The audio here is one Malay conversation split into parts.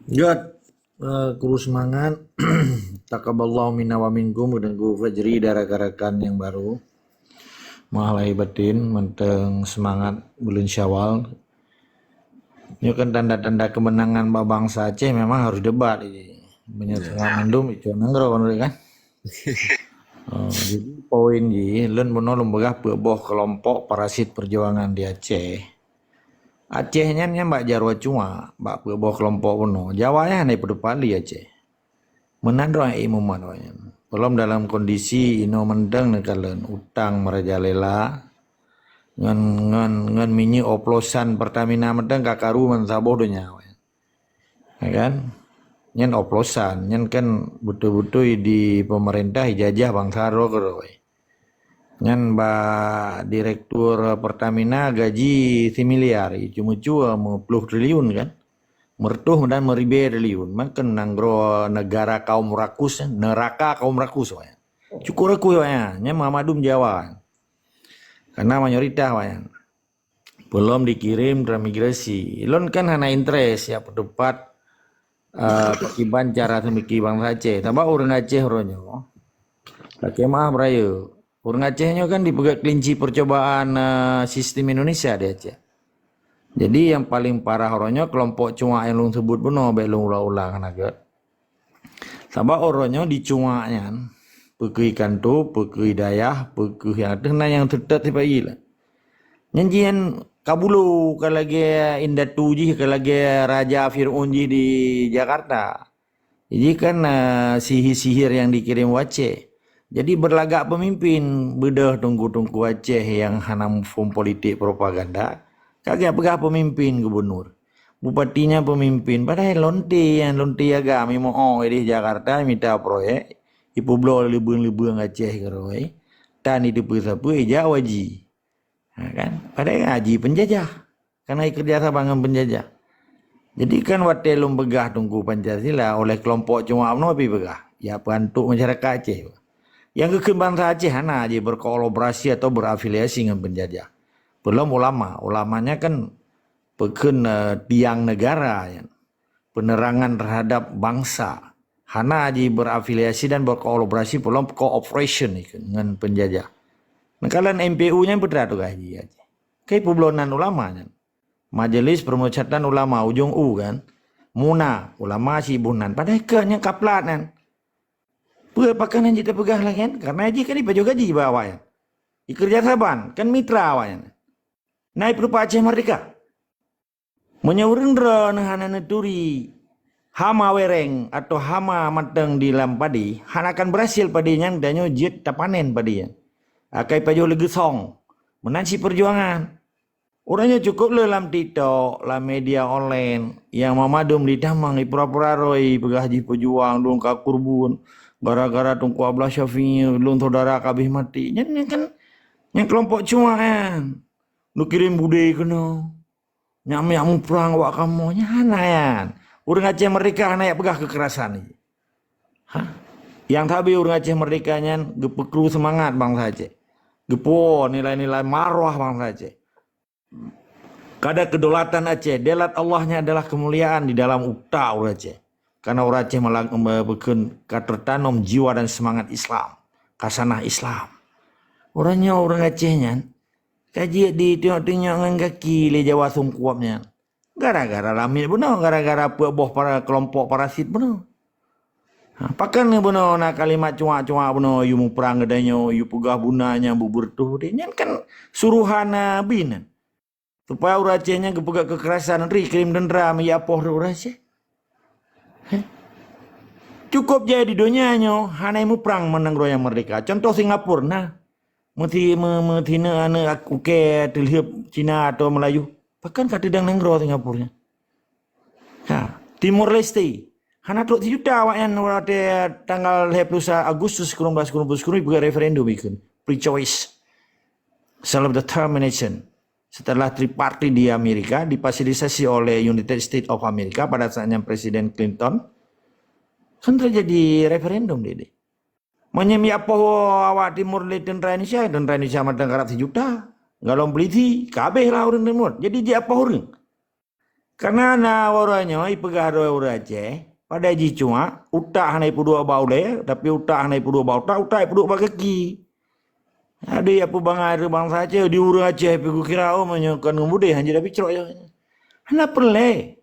Jod, kuru semangat. Takaballahu minna wa minkum dan ku fajri darah-garakan yang baru. Mahalai batin menteng semangat bulan Syawal. Ini kan tanda-tanda kemenangan bangsa Aceh memang harus debat ini. Banyak Ya. tengah mendum itu nanggro kan. Jadi poin ji, len bono lembaga boh kelompok parasit perjuangan di Aceh. Acehnya nya mbak Jarwa cuma, mbak boh kelompok bono. Jawanya nih pedupali Aceh. Menandro ai imuman wayan. Belum dalam kondisi ino mendeng nekalen utang merajalela ngan minyi oplosan Pertamina mendeng kakaru men sabodonya wayan. Ya kan? Nyen oplosan, nyen kan betul-betul di pemerintah ijajah bangsa ro we. Nyen ba direktur Pertamina gaji similiar, cuma cua 10 triliun kan. Mertuh dan meribe reliun makan nanggro negara kaum rakus neraka kaum rakus waya cukur aku waya nya Mamadum Jawa karena mayoritas waya belum dikirim transmigrasi ilon kan hana interest ya pendapat pakiban cara semiki bangsa Aceh tambah orang Aceh ronyo mah berayu orang Acehnya kan dipegat kelinci percobaan sistem Indonesia di Aceh. Jadi yang paling parah orangnya kelompok cuma yang lu sebut benar belum ulang-ulang naga. Sabab orangnya di cungaknya pekui kanto, pekui dayah, pekui yang ada yang tetap tiba gila. Nyanyian kabulu kalagi Indatu ji kalagi Raja Fir'aun ji di Jakarta. Jadi kan sihir-sihir yang dikirim Aceh. Jadi berlagak pemimpin bedah tunggu-tunggu Aceh yang hanam form politik propaganda. Kagak pegah pemimpin gubernur. Bupatinya pemimpin. Padahal lonti agami mau di Jakarta minta proyek. Ipu blo libung-libung Aceh keroi. Dan itu apa ija waji. Nah, kan? Padahal ngaji penjajah. Karena kerja sama dengan penjajah. Jadi kan watelum begah tunggu Pancasila oleh kelompok cuma UMNO tapi begah. Ya bantu masyarakat Aceh. Yang bangsa Aceh hana aja berkolaborasi atau berafiliasi dengan penjajah. Belum ulama, ulamanya kan peken tiang negara ya. Penerangan terhadap bangsa. Hana aja berafiliasi dan berkolaborasi belum cooperation dengan penjajah. Nah kalian MPU-nya berat tuh gaji aja. Kayak peblonan ulamanya. Majelis Permusyawaratan Ulama ujung U kan. Muna ulama si bunan padahal kenya kaplat kan. Pakanan kita pegah lagi kan karena aja kan dipajo gaji bawah ya. Ikerja saban kan mitra awalnya. Naik berupa Aceh Merdeka. Menyawurendra nahana neturi hama wereng atau hama mateng di lampadi hanakan berhasil padinya danyo jet tapanen padinya. Akai pajo legesong menansi perjuangan. Orangnya cukup dalam TikTok, lah media online yang mamadum di damang pura-pura roi pegaji pejuang dong kakurbun gara-gara tungku ablah syafi'i belum saudara kabih mati. Yang kan yang kelompok cuan. Lu kirim budaya kena. Nyam perang wak kamu hanayan. Urang Aceh Merdeka hana pegah kekerasan ni. Hah? Yang tabi urang Aceh Merdeka nyan gepekru semangat bangsa Aceh. Gepo nilai-nilai marwah bangsa Aceh. Kada kedaulatan Aceh, delat Allahnya adalah kemuliaan di dalam ukta urang Aceh. Karena urang Aceh melakukan tertanam jiwa dan semangat Islam, kasanah Islam. Orangnya orang Acehnya kaji di tengok-tengok dengan kaki le Jawa sungkuapnya. Gara-gara lamit benar, gara-gara boh para kelompok parasit benar. Pakan ni benar nak kalimat cua-cua benar yu mu perang gedanyo yu pegah bunanya bubur tu dia kan suruhan bin. Supaya urang Acehnya gepegak kekerasan ri kirim dendera ya poh urang Aceh. Cukup je di dunianya hanai mu perang menang royang merdeka. Contoh Singapura nah. Mentina ana aku ke terlihat Cina atau Melayu. Bahkan kata dang nenggro Singapura. Ha, Timor Leste. Hana truk juta awak yang ada tanggal 21 Agustus 1990 bukan referendum ikut. Pre-choice. Self-determination. Setelah tripartit di Amerika difasilitasi oleh United States of America pada saatnya Presiden Clinton. Kan terjadi referendum dia. Menyemi apa awak Timur Leste dan Indonesia matang karat sejuta. Galom peliti, kabeh lah orang Timur. Jadi dia apa orang? Karena na orangnya ipegah doa orang Aceh pada ji cuma utak hanai pudua bau le tapi utak hanai pudua bau utak pudua bagaki. Ada ya pu bangai bangsa Aceh di urang Aceh pi kira menyokan ngemude hanya tapi cerok ya. Hana perle.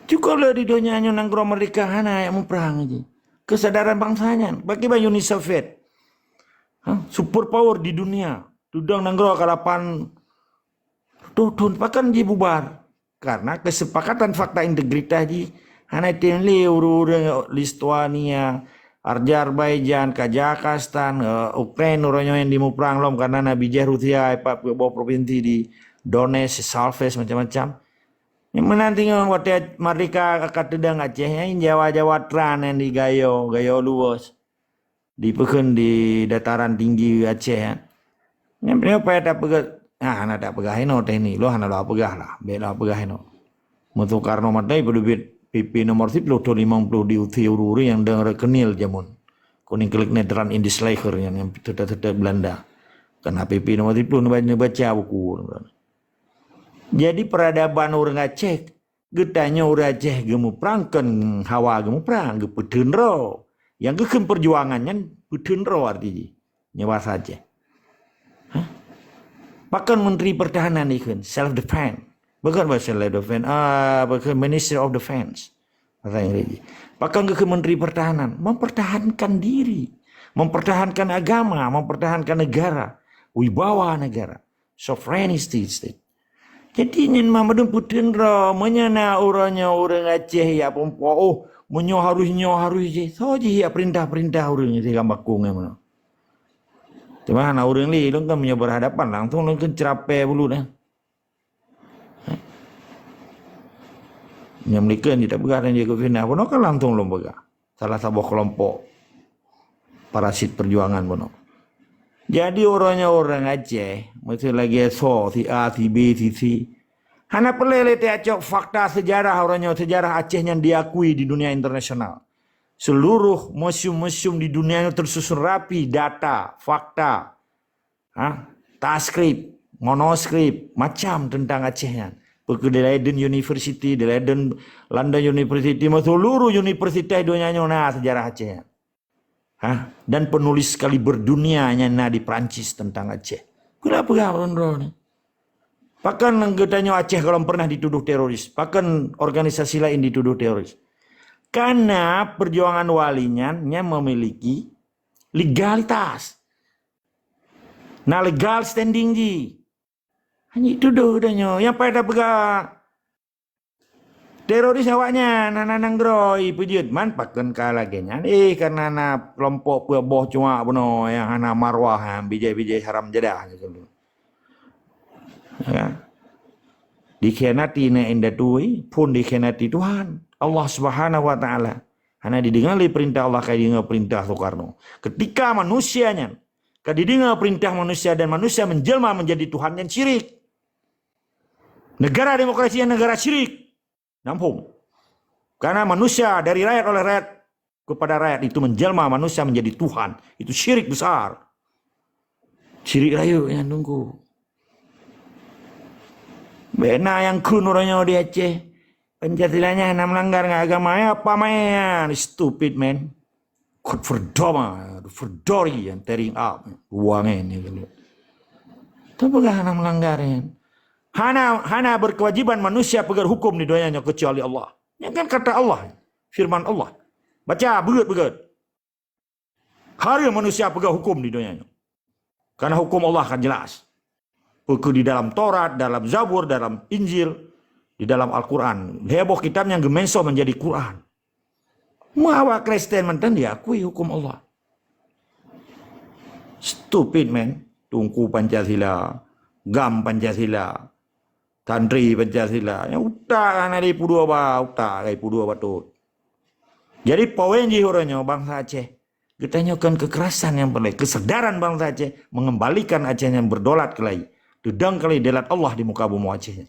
Juga lah di dunia nyo nang mereka hana yang memperang aja. Kesadaran bangsanya. Bagi Uni Soviet. Super power di dunia. Tudang nanggro kalapan tudun pakan ji bubar. Karena kesepakatan fakta integritas ji. Hana tinli urang Listuania, Azerbaijan, Kazakhstan, Ukraina orang yang dimuprang lom karena Nabi Rusia, Pak bawa provinsi di Donetsk, Salves macam-macam. Yang menanti waktu mereka katedang Aceh yang Jawa-Jawa tran yang di gayo luas di peken di dataran tinggi Aceh ya. Yang punya apa tak pegah, hana tak pegah ino teknik lo hana lo pegah lah, bela pegah ino. Mutu Karno matai berdebit PP nomor 10 50 di uti ururi yang dengar kenil jamun. Kuning klik netran indis leher yang tetap Belanda. Karena PP nomor 10 baca buku. Jadi peradaban orang Aceh, getanya orang Aceh gemu perangkan hawa gemu perang, gepedun ro. Yang kekem perjuangannya pedun ro artinya. Nyawa saja. Bahkan Menteri Pertahanan ikan self defense. Bukan bahasa self defense, bahkan Minister of Defense. Bahasa Inggris. Bahkan ke Menteri Pertahanan mempertahankan diri, mempertahankan agama, mempertahankan negara, wibawa negara, sovereignty state. Jadi nyen mamadun putin ra menyana orangnya orang Aceh ya pompo menyo harus je. So je ya perintah-perintah orangnya di gambakung mana. Cuma na orang li long kan menyo berhadapan langsung long kan cerape dulu dah. Yang mereka ni tak pegang dia ke final pun kan langsung long pegang. Salah satu kelompok parasit perjuangan pun. Jadi orangnya orang Aceh, mesti lagi so, si A, si B, si C. Hana pelele acok fakta sejarah orangnya sejarah Aceh yang diakui di dunia internasional. Seluruh museum-museum di dunia itu tersusun rapi data, fakta, taskrip, manuskrip, macam tentang Acehnya. Pergi di Leiden University, di Leiden London University, seluruh universitas dunia nah sejarah Aceh. Dan penulis kaliber dunianya di Prancis tentang Aceh. Kenapa orang-orang ni? Bahkan katanya Aceh kalau pernah dituduh teroris. Bahkan organisasi lain dituduh teroris. Karena perjuangan walinya memiliki legalitas. Nah legal standing ji. Hanya tuduh katanya. Yang pada pegang teroris awaknya nanang groi pujud man paken kalagenya karena na kelompok boh cuma beno yang hana marwah bijai-bijai haram jadah gitu. Ya. Dikhianati na indah tuai pun dikhianati Tuhan Allah Subhanahu wa taala. Hana didengali perintah Allah kayak didengar perintah Soekarno. Ketika manusianya kayak didengar perintah manusia dan manusia menjelma menjadi Tuhan yang syirik. Negara demokrasi yang negara syirik. Nampung. Karena manusia dari rakyat oleh rakyat kepada rakyat itu menjelma manusia menjadi Tuhan. Itu syirik besar. Syirik rayu yang nunggu. Bena yang kun orangnya di Aceh. Pancasilanya hanya melanggar agamanya apa main. Stupid man. Kod verdori yang tearing up. Uangnya ini. Tapi hanya melanggarnya. Hana berkewajiban manusia pegang hukum di dunianya kecuali Allah. Yang kan kata Allah, firman Allah. Baca begut. Hari manusia pegang hukum di dunianya. Karena hukum Allah akan jelas. Buku di dalam Taurat, dalam Zabur, dalam Injil, di dalam Al-Quran. Heboh kitabnya gemenso menjadi Quran. Mawa Kristen mantan diakui hukum Allah. Stupid man. Tungku Pancasila, gam Pancasila. Tantri Pancasila, yang utak dari pudua utak dari pudua batut. Jadi poin ji orangnya bangsa Aceh, kita nyokan kekerasan yang perlu, kesadaran bangsa Aceh mengembalikan Aceh yang berdolat kelai, dedang kali delat Allah di muka bumi Aceh.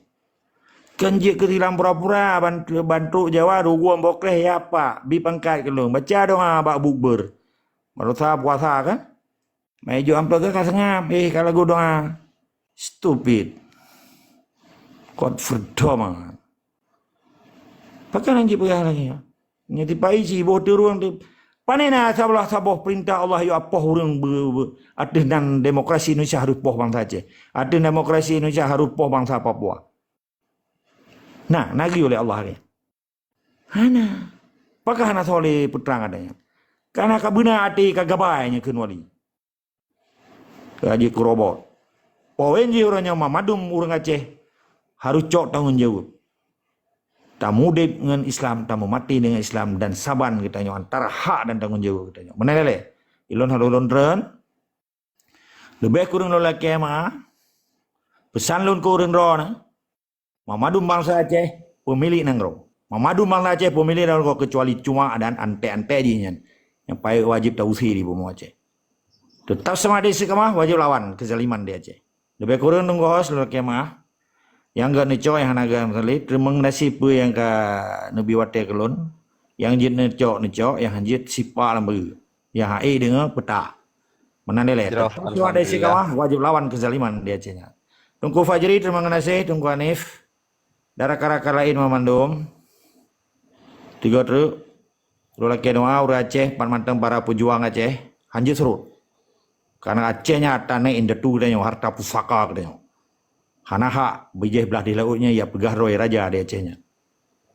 Kenji ketilang pura-pura bantu Jawa rugu ambokleh ya apa, bi pangkat kelung, baca dong abak bukber, marusa puasa kan, maju amplok ke kasengam, kalau gue doa, stupid. Kot verdom. Pakai lagi pegah lagi ya. Nyati pai si boh turun tu. Panena saboh perintah Allah yo apa urang ada dan demokrasi Indonesia harus poh bangsa Aceh. Ada demokrasi Indonesia harus poh bangsa Papua. Nah, nagi oleh Allah ni. Hana. Pakah hana soleh putrang adanya. Karena kabuna ati kagabaynya keun wali. Kaji kurobot. Powenji orangnya mamadum urang Aceh harus cok tanggung jawab. Tamu dengan Islam, tamu mati dengan Islam dan saban katanya antara hak dan tanggung jawab katanya. Mana lele? Ilon halu londren. Lebih kurang lola kema. Pesan lun kurang ron. Mamadum bangsa Aceh pemilik nangro. Mamadum bangsa Aceh pemilik nangro kecuali cuma dan ante-ante jinya yang pai wajib tausi di bumi Aceh. Tetap sama di sekamah wajib lawan kezaliman di Aceh. Lebih kurang nunggu hos lola kema. Yang gak necok yang naga kali termeng nasib yang ka nabi wate kelon yang jit necok yang jit sipa lambu yang hai dengan peta menan dele semua ada sikawah wajib lawan kezaliman dia Acehnya. Tunggu Fajri terima kasih, tunggu Hanif darah karakar lain memandum 3 truk laki doa ura Aceh pan manteng para pejuang Aceh hanjit seru karena Acehnya tanah indetu dan harta pusaka katanya. Hanaha bijih belah di lautnya ya pegah roy raja di Acehnya.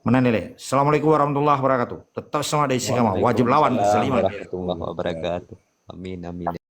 Mana nilai? Assalamualaikum warahmatullahi wabarakatuh. Tetap sama di sikama wajib lawan kezaliman. Warahmatullahi wabarakatuh. Amin amin.